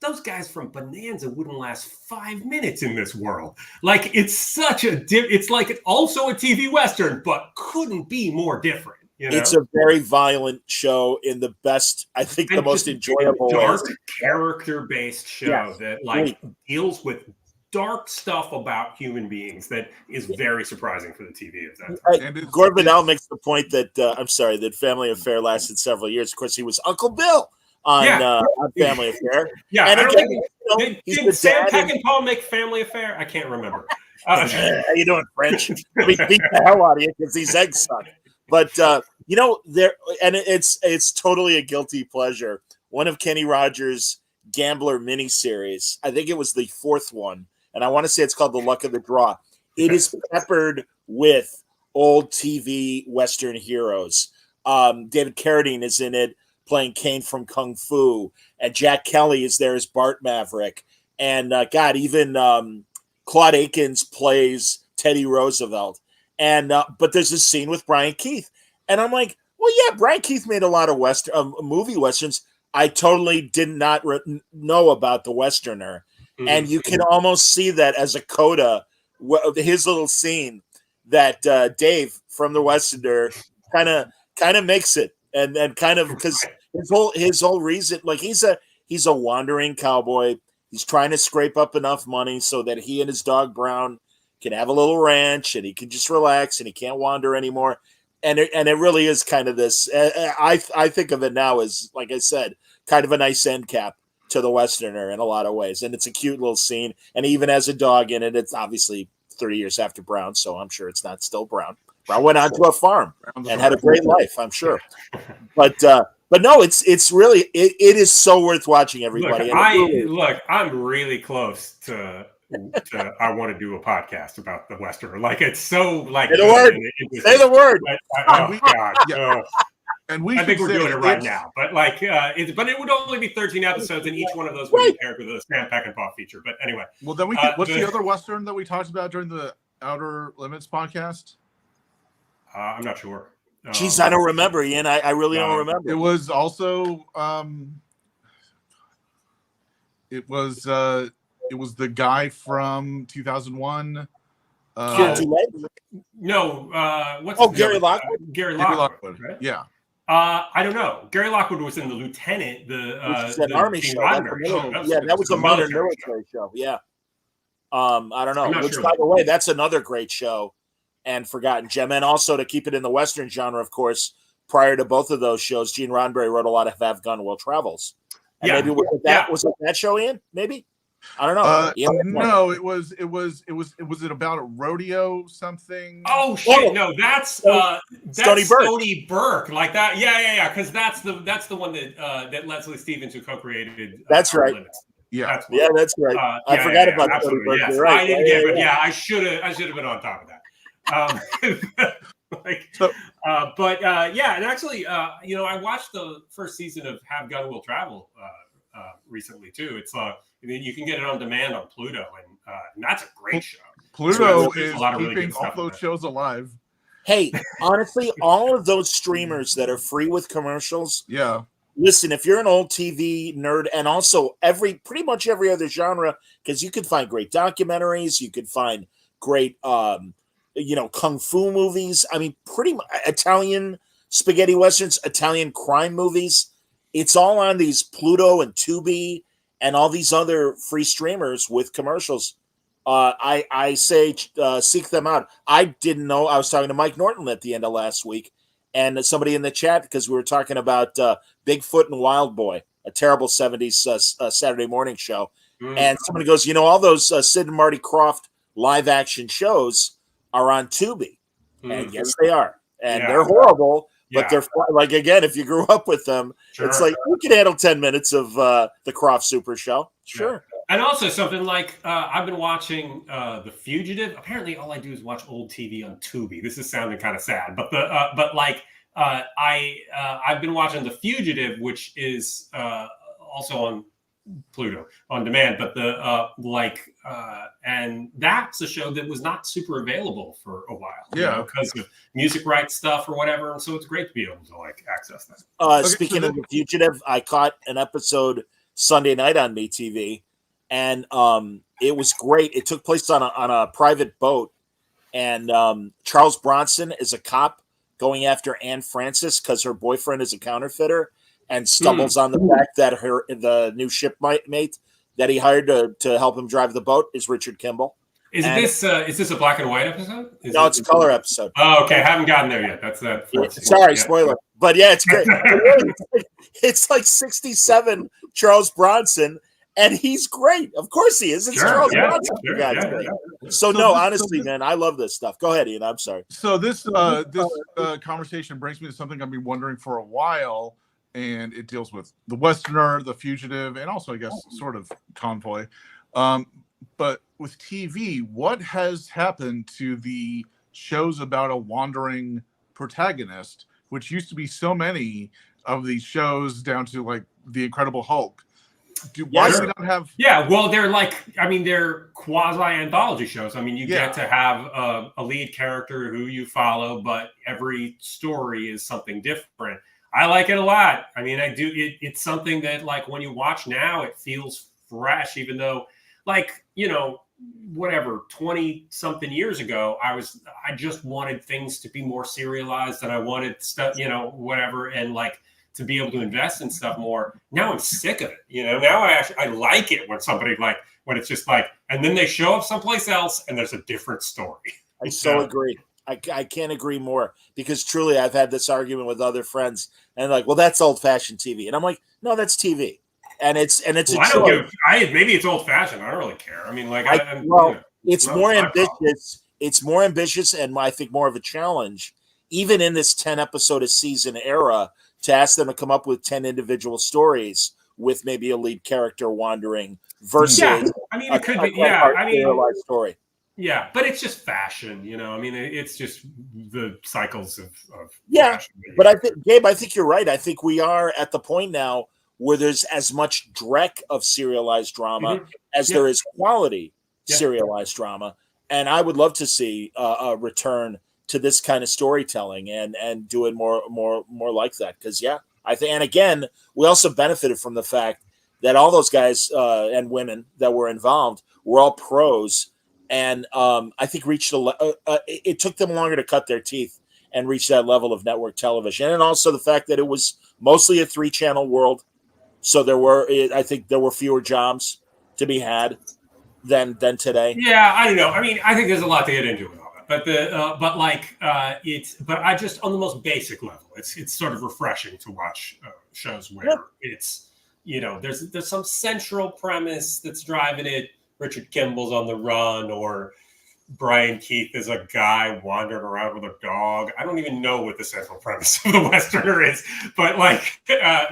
those guys from Bonanza wouldn't last 5 minutes in this world. It's such it's also a TV Western, but couldn't be more different. It's a very violent show in the best, I think, the most enjoyable dark character-based show that deals with dark stuff about human beings that is very surprising for the TV of that time. Gord Vidal makes the point that that Family Affair lasted several years. Of course, he was Uncle Bill on Family Affair. Yeah, and again, did Sam Peckinpah make Family Affair? I can't remember. How you doing, French? We beat the hell out of you because these eggs suck. But there, and it's totally a guilty pleasure. One of Kenny Rogers' Gambler miniseries, I think it was the 4th one, and I want to say it's called The Luck of the Draw. It is peppered with old TV Western heroes. David Carradine is in it, playing Kane from Kung Fu, and Jack Kelly is there as Bart Maverick, and even Claude Akins plays Teddy Roosevelt. And but there's this scene with Brian Keith, and I'm like, well, yeah, Brian Keith made a lot of movie westerns. I totally did not know about the Westerner, and you can almost see that as a coda, his little scene that Dave from the Westerner kind of makes it, and kind of because his whole reason, he's a wandering cowboy. He's trying to scrape up enough money so that he and his dog Brown can have a little ranch, and he can just relax, and he can't wander anymore. And it really is kind of this. I think of it now as, like I said, kind of a nice end cap to the Westerner in a lot of ways, and it's a cute little scene. And he even has a dog in it. It's obviously 30 years after Brown, so I'm sure it's not still Brown. Brown went on to a farm and had a great life, I'm sure. But no, it's really it is so worth watching, everybody. I'm really close to I want to do a podcast about the Westerner. It's so say the word. Say the word. God. Yeah. And I think we're doing it right now. But it would only be 13 episodes, and each one of those would be paired with a Sam Peckinpah feature. But anyway. Well, then what's the other Western that we talked about during the Outer Limits podcast? I'm not sure. Jeez, I don't remember, Ian. I really don't remember. It was also it was the guy from 2001. No, what's Gary Lockwood? Gary Lockwood, right? Yeah. I don't know. Gary Lockwood was in The Lieutenant, the Army show. That was a modern military show. Yeah. I don't know. Which, by the way, that's another great show and forgotten gem. And also, to keep it in the Western genre, of course, prior to both of those shows, Gene Roddenberry wrote a lot of Have Gun Will Travels. And maybe was it that show, Ian? Maybe? I don't know. No, it was it about a rodeo something? Oh shit! No, that's Stony Burke, like that. Yeah. Because that's the one that Leslie Stevens, who co-created. That's right. Limits. Yeah, that's right. I forgot about Stony Burke. Yes. Right. I didn't get, but I should have been on top of that. And actually, I watched the first season of Have Gun Will Travel recently too. It's you can get it on demand on Pluto, and that's a great show. Pluto is keeping all those shows alive. Hey, honestly, all of those streamers that are free with commercials. Yeah. Listen, if you're an old TV nerd, and also pretty much every other genre, because you could find great documentaries, you could find great, kung fu movies. I mean, pretty much Italian spaghetti westerns, Italian crime movies. It's all on these Pluto and Tubi and all these other free streamers with commercials. I say seek them out. I didn't know. I was talking to Mike Norton at the end of last week, and somebody in the chat, because we were talking about Bigfoot and Wild Boy, a terrible 70s Saturday morning show. And somebody goes, all those Sid and Marty Krofft live action shows are on Tubi. And yes, they are. And they're horrible. But they're like, again, if you grew up with them, it's like you can handle 10 minutes of the Krofft Super Show. Sure. Yeah. And also something like I've been watching The Fugitive. Apparently, all I do is watch old TV on Tubi. This is sounding kind of sad, but I've been watching The Fugitive, which is also on Pluto on demand. But and that's a show that was not super available for a while, because of music rights stuff or whatever. And so it's great to be able to access that. Speaking of The Fugitive, I caught an episode Sunday night on MeTV. And it was great. It took place on a private boat, and Charles Bronson is a cop going after Anne Francis because her boyfriend is a counterfeiter, and stumbles on the fact that the new shipmate that he hired to help him drive the boat is Richard Kimball. Is this a black and white episode? No, it's a color episode. Oh, okay. I haven't gotten there yet. That's that. Sorry, spoiler. But yeah, it's great. It's like 67 Charles Bronson. And he's great. Of course he is. It's Charles Bronson. So honestly, man, I love this stuff. Go ahead, Ian. I'm sorry. So this conversation brings me to something I've been wondering for a while, and it deals with the Westerner, the Fugitive, and also, I guess, sort of Convoy. But with TV, what has happened to the shows about a wandering protagonist, which used to be so many of these shows, down to like The Incredible Hulk? Why do we not have? Yeah, well, they're quasi anthology shows. I mean, you get to have a lead character who you follow, but every story is something different. I like it a lot. I mean, I do. It's something that, when you watch now, it feels fresh, even though, 20-something years ago, I just wanted things to be more serialized, and I wanted stuff, whatever, and to be able to invest in stuff more. Now I'm sick of it. Now I like it when somebody when it's just and then they show up someplace else and there's a different story. I so agree. I can't agree more, because truly I've had this argument with other friends and well, that's old fashioned TV. And I'm like, no, that's TV. And it's maybe it's old fashioned. I don't really care. I mean, it's more ambitious. It's more ambitious. And I think more of a challenge, even in this 10 episode a season era, to ask them to come up with 10 individual stories with maybe a lead character wandering versus it could be story. Yeah, but it's just fashion, I mean, it's just the cycles of fashion. But I think, Gabe, you're right. I think we are at the point now where there's as much dreck of serialized drama as there is quality serialized drama. And I would love to see a return to this kind of storytelling and do it more like that. Because I think, and again, we also benefited from the fact that all those guys and women that were involved were all pros, and I think reached it took them longer to cut their teeth and reach that level of network television, and also the fact that it was mostly a 3-channel world, so I think there were fewer jobs to be had than today. Yeah, I don't know. I mean, I think there's a lot to get into with all that, but I just on the most basic level, it's sort of refreshing to watch shows where it's there's some central premise that's driving it. Richard Kimball's on the run, or Brian Keith is a guy wandering around with a dog. I don't even know what the central premise of the Westerner is, but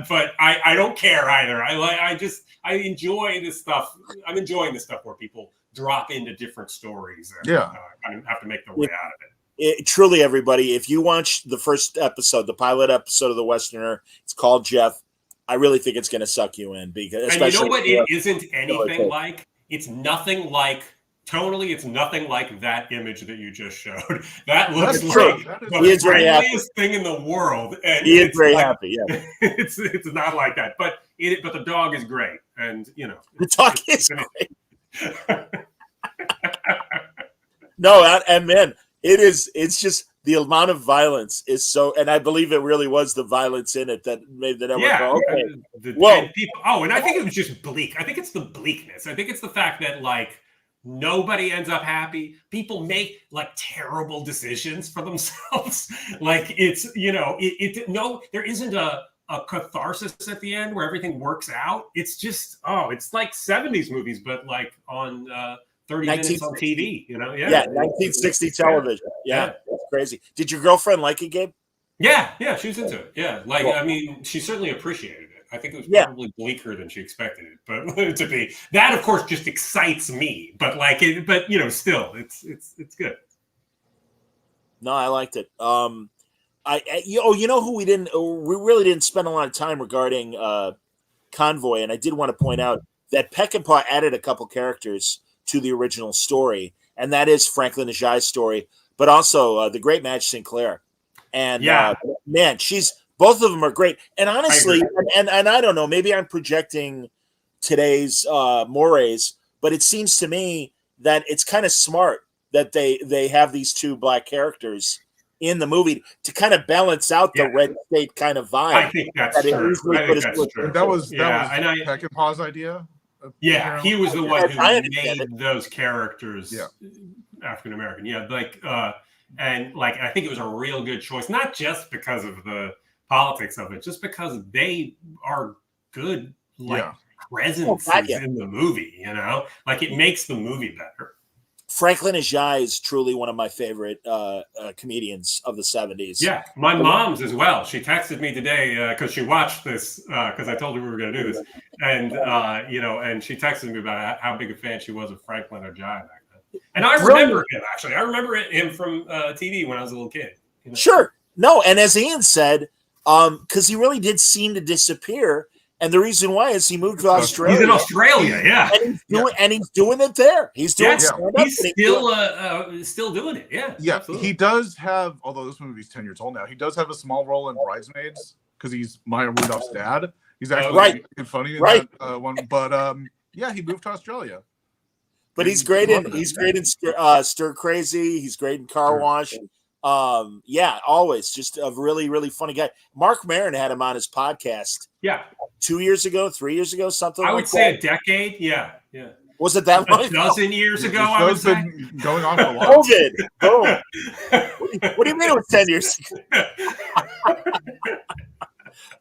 but I don't care either. I enjoy this stuff. I'm enjoying this stuff where people drop into different stories and kind of have to make their way out of it. Truly, everybody, if you watch the first episode, the pilot episode of the Westerner, it's called Jeff. I really think it's going to suck you in, because and you know what? It isn't anything like. It's nothing like. Tonally, it's nothing like that image that you just showed. That looks like the friendliest thing in the world. And he is very happy. Yeah, it's not like that, but the dog is great, and the dog is great. No, and man, it's just the amount of violence is so, and I believe it really was the violence in it that made the network go, okay. And I think it was just bleak. I think it's the bleakness. I think it's the fact that nobody ends up happy. People make terrible decisions for themselves. There isn't a catharsis at the end where everything works out. It's just, it's like 70s movies, but on 30 minutes on TV, Yeah, 1960 television. Yeah, that's crazy. Did your girlfriend like it, Gabe? Yeah, she was into it. Yeah, I mean, she certainly appreciated it. I think it was probably bleaker than she expected it, but to be that, of course, just excites me. But still, it's good. No, I liked it. You know who we really didn't spend a lot of time regarding Convoy, and I did want to point out that Peckinpah added a couple characters to the original story, and that is Franklin Ajay's story, but also the great Madge Sinclair. And man, both of them are great. And honestly, and I don't know, maybe I'm projecting today's mores, but it seems to me that it's kind of smart that they have these two black characters in the movie to kind of balance out the red state kind of vibe. I think that's true. That was Peckinpah's idea. Yeah, he was the one who made those characters African American. Yeah, I think it was a real good choice, not just because of the politics of it, just because they are good presences in the movie. It makes the movie better. Franklin Ajay is truly one of my favorite comedians of the 70s. Yeah, my mom's as well. She texted me today because she watched this because I told her we were going to do this, and and she texted me about how big a fan she was of Franklin Ajay back then. And I remember him actually. I remember him from TV when I was a little kid. Sure, no, and as Ian said, because he really did seem to disappear. And the reason why is he moved to Australia. He's in Australia, yeah. And he's doing it there. He's doing stand-up. He's still doing it, yeah. Yeah, absolutely. He does have, although this movie's 10 years old now, he does have a small role in Bridesmaids because he's Maya Rudolph's dad. He's actually funny in that one. But he moved to Australia. But he's great in Stir Crazy. He's great in Car Wash. Always just a really, really funny guy. Mark Maron had him on his podcast. Yeah. 2 years ago, 3 years ago, something I like would say a decade. Yeah. Yeah. Was it that long? A dozen years ago, I would say. Been going on for a while. COVID. Boom. What do you mean it was 10 years ago?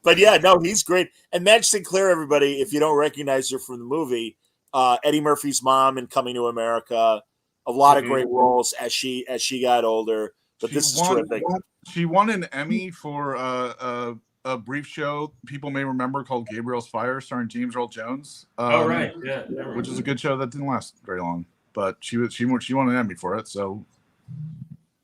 But yeah, no, he's great. And Madge Sinclair, everybody, if you don't recognize her from the movie, Eddie Murphy's mom in Coming to America, a lot of great roles as she got older. But this is terrific. She won an Emmy for a brief show people may remember called Gabriel's Fire, starring James Earl Jones. Right, yeah, which is a good show that didn't last very long, but she won an Emmy for it. So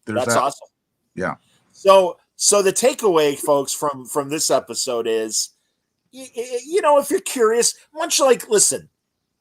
that's awesome. Yeah. So the takeaway, folks, from this episode is, if you're curious, listen,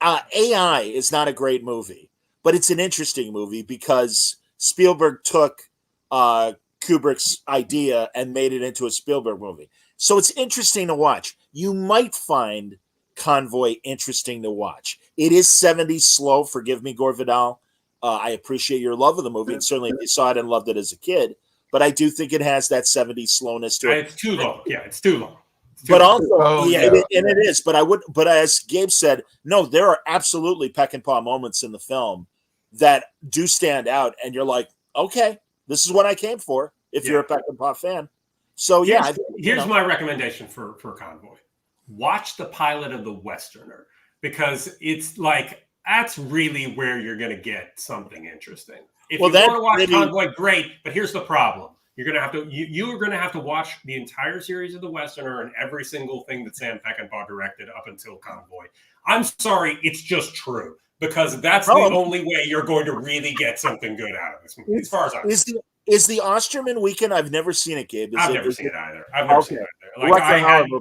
AI is not a great movie, but it's an interesting movie because Spielberg took Kubrick's idea and made it into a Spielberg movie. So it's interesting to watch. You might find Convoy interesting to watch. It is 70s slow. Forgive me, Gore Vidal. I appreciate your love of the movie, and certainly if you saw it and loved it as a kid. But I do think it has that 70s slowness to it. It's too long. Yeah, it's too long. But also, and it is. But as Gabe said, no, there are absolutely peck and paw moments in the film that do stand out, and you're like, okay, this is what I came for. If you're a peck and paw fan, so here's my recommendation for Convoy: watch the pilot of The Westerner, because it's like that's really where you're going to get something interesting. If you want to watch Convoy, great. But here's the problem. You're going to have to you are going to have to watch the entire series of The Westerner and every single thing that Sam Peckinpah directed up until Convoy. I'm sorry, it's just true, because that's the only way you're going to really get something good out of this movie, as far as I'm concerned. Is the Osterman Weekend? I've never seen it, Gabe. I've never seen it either. I've seen it either.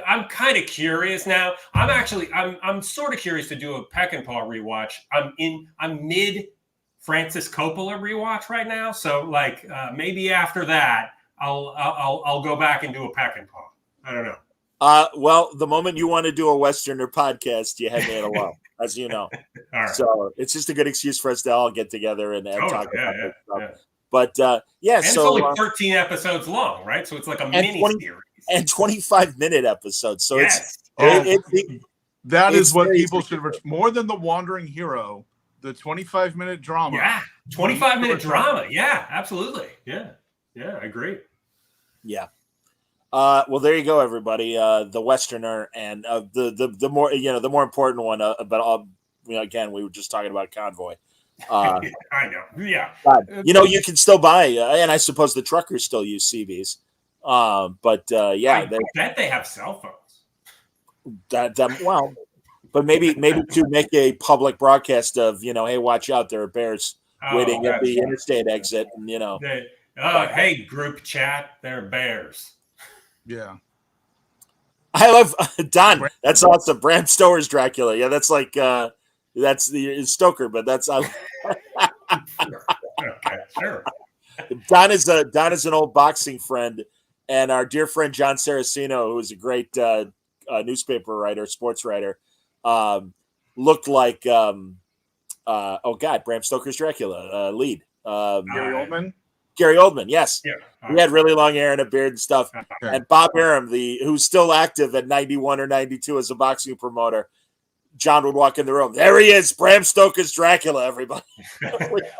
I'm kind of curious now. I'm sort of curious to do a Peckinpah rewatch. I'm mid Francis Coppola rewatch right now, so maybe after that I'll go back and do a Peckinpah. I don't know. Well, the moment you want to do a Westerner podcast, you had me at a low, as you know. All right. So it's just a good excuse for us to all get together and talk about this stuff. Yeah. But and it's only 13 episodes long, right? So it's like a mini series and 25-minute episodes. So that is what people should more than The Wandering Hero, the 25-minute drama. Yeah, 25-minute drama. Yeah, absolutely. Yeah, I agree. Yeah. Well, there you go, everybody. The Westerner, and the more important one. But again, we were just talking about Convoy. I know. Yeah. You can still buy, and I suppose the truckers still use CBs. I bet they have cell phones. But maybe to make a public broadcast of, hey, watch out, there are bears waiting at the interstate exit, and hey, group chat, there are bears. Yeah. I love Don. That's awesome. Bram Stoker's Dracula. Yeah, that's like that's the Stoker, but that's okay, sure. Don is an old boxing friend, and our dear friend John Saraceno, who is a great newspaper writer, sports writer, looked like Bram Stoker's Dracula lead. Gary Oldman, yes. Yeah. He had really long hair and a beard and stuff. Okay. And Bob Arum, who's still active at 91 or 92 as a boxing promoter, John would walk in the room. There he is, Bram Stoker's Dracula, everybody.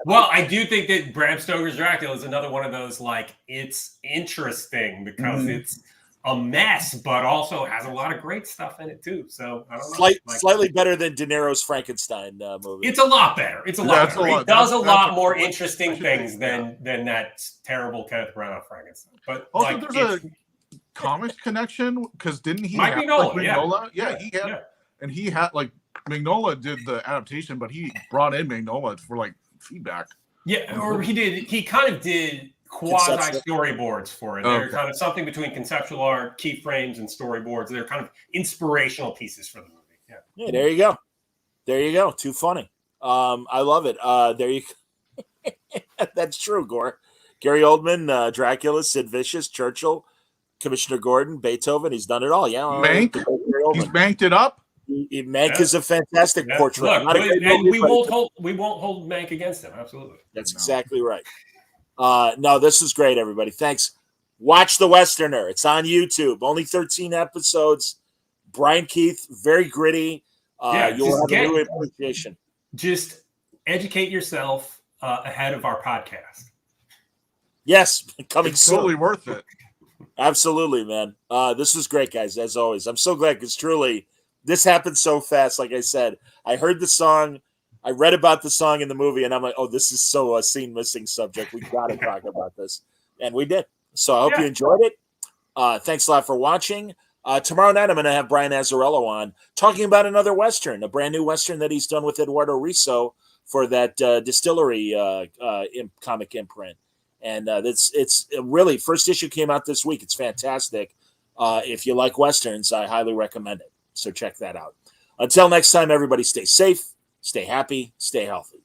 Well, I do think that Bram Stoker's Dracula is another one of those, it's interesting because it's a mess, but also has a lot of great stuff in it too. So I don't know. Slightly better than De Niro's Frankenstein movie. It's a lot better. It does a lot more interesting things than that terrible Kenneth Branagh Frankenstein. But also, there's a comics connection, because didn't he Mike have Mignola? Yeah, he had, and he had Mignola did the adaptation, but he brought in Mignola for feedback. Yeah, or he kind of did quasi storyboards for it. They're kind of something between conceptual art, keyframes, and storyboards. They're kind of inspirational pieces for the movie. Yeah, there you go. Too funny. I love it. There you go. That's true, Gore. Gary Oldman, Dracula, Sid Vicious, Churchill, Commissioner Gordon, Beethoven. He's done it all. Yeah, Mank. He's banked it up. Mank is a fantastic portrait. Look, we won't hold Mank against him. Absolutely. That's exactly right. No, this is great, everybody. Thanks. Watch The Westerner. It's on YouTube. Only 13 episodes. Brian Keith, very gritty. You'll have a new appreciation. Just educate yourself ahead of our podcast. Yes, coming soon. Totally worth it. Absolutely, man. This was great, guys, as always. I'm so glad, because truly, this happened so fast. Like I said, I heard the song. I read about the song in the movie, and I'm like, oh, this is so a scene missing subject. We got to talk about this. And we did. So I hope you enjoyed it. Thanks a lot for watching. Tomorrow night, I'm going to have Brian Azzarello on talking about another Western, a brand new Western that he's done with Eduardo Riso for that distillery comic imprint. And it's really, first issue came out this week. It's fantastic. If you like Westerns, I highly recommend it. So check that out. Until next time, everybody stay safe, stay happy, stay healthy.